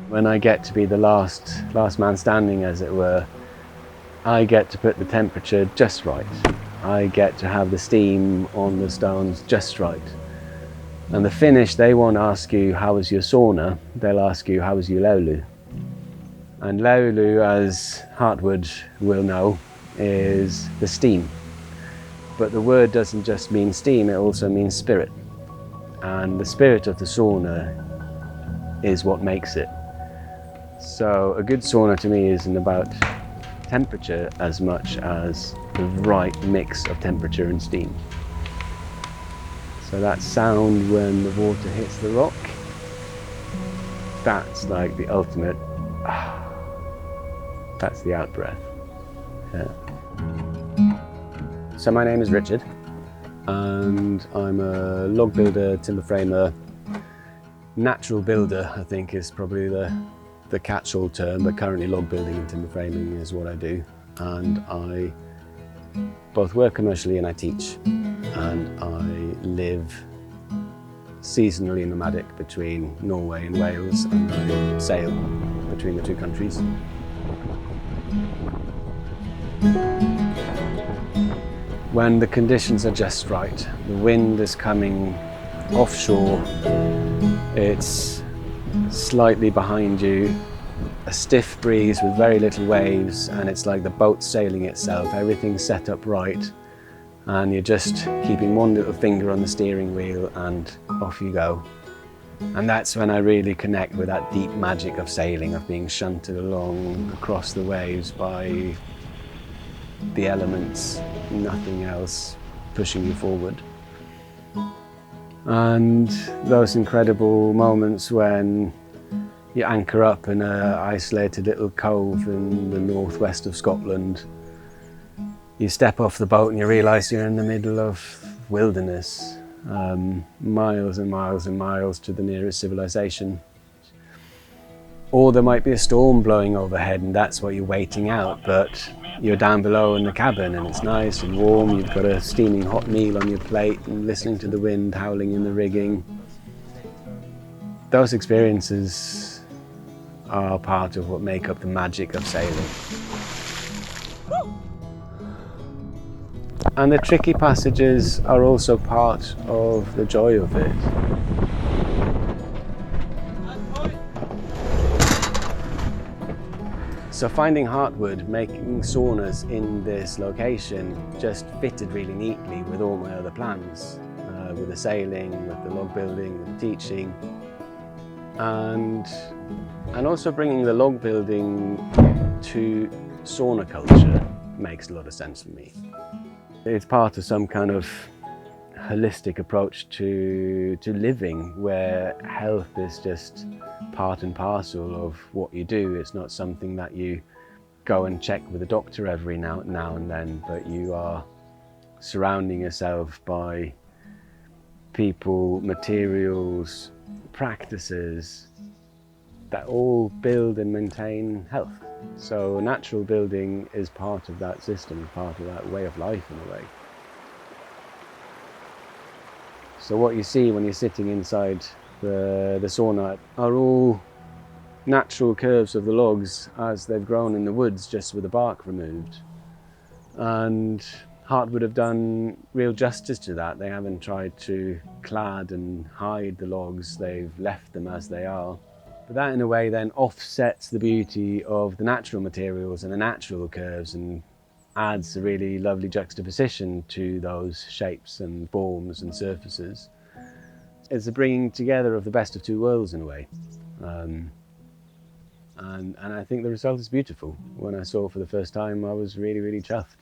When I get to be the last man standing, as it were, I get to put the temperature just right. I get to have the steam on the stones just right. And the finish, they won't ask you, how was your sauna? They'll ask you, how was your laulu? And laulu, as Heartwood will know, is the steam. But the word doesn't just mean steam, it also means spirit. And the spirit of the sauna is what makes it. So a good sauna to me isn't about temperature as much as the right mix of temperature and steam. So that sound when the water hits the rock, that's like the ultimate, that's the out breath. Yeah. So my name is Richard, and I'm a log builder, timber framer, natural builder, I think is probably the catch-all term, but currently log building and timber framing is what I do. And I both work commercially and I teach, and I live seasonally nomadic between Norway and Wales, and I sail between the two countries. When the conditions are just right, the wind is coming offshore, it's slightly behind you, a stiff breeze with very little waves, and it's like the boat sailing itself, everything's set up right, and you're just keeping one little finger on the steering wheel and off you go. And that's when I really connect with that deep magic of sailing, of being shunted along across the waves by the elements, nothing else pushing you forward. And those incredible moments when you anchor up in an isolated little cove in the northwest of Scotland. You step off the boat and you realise you're in the middle of wilderness, miles and miles and miles to the nearest civilization. Or there might be a storm blowing overhead and that's what you're waiting out, but you're down below in the cabin and it's nice and warm, you've got a steaming hot meal on your plate and listening to the wind howling in the rigging. Those experiences are part of what make up the magic of sailing. And the tricky passages are also part of the joy of it. So finding Heartwood, making saunas in this location just fitted really neatly with all my other plans, with the sailing, with the log building, with the teaching, and also bringing the log building to sauna culture makes a lot of sense for me. It's part of some kind of holistic approach to living, where health is just part and parcel of what you do. It's not something that you go and check with a doctor every now and then, but you are surrounding yourself by people, materials, practices that all build and maintain health. So natural building is part of that system, part of that way of life in a way. So what you see when you're sitting inside the sauna are all natural curves of the logs as they've grown in the woods, just with the bark removed. And Heartwood have done real justice to that. They haven't tried to clad and hide the logs, they've left them as they are. But that in a way then offsets the beauty of the natural materials and the natural curves and adds a really lovely juxtaposition to those shapes and forms and surfaces. It's a bringing together of the best of two worlds in a way. And I think the result is beautiful. When I saw it for the first time, I was really, really chuffed.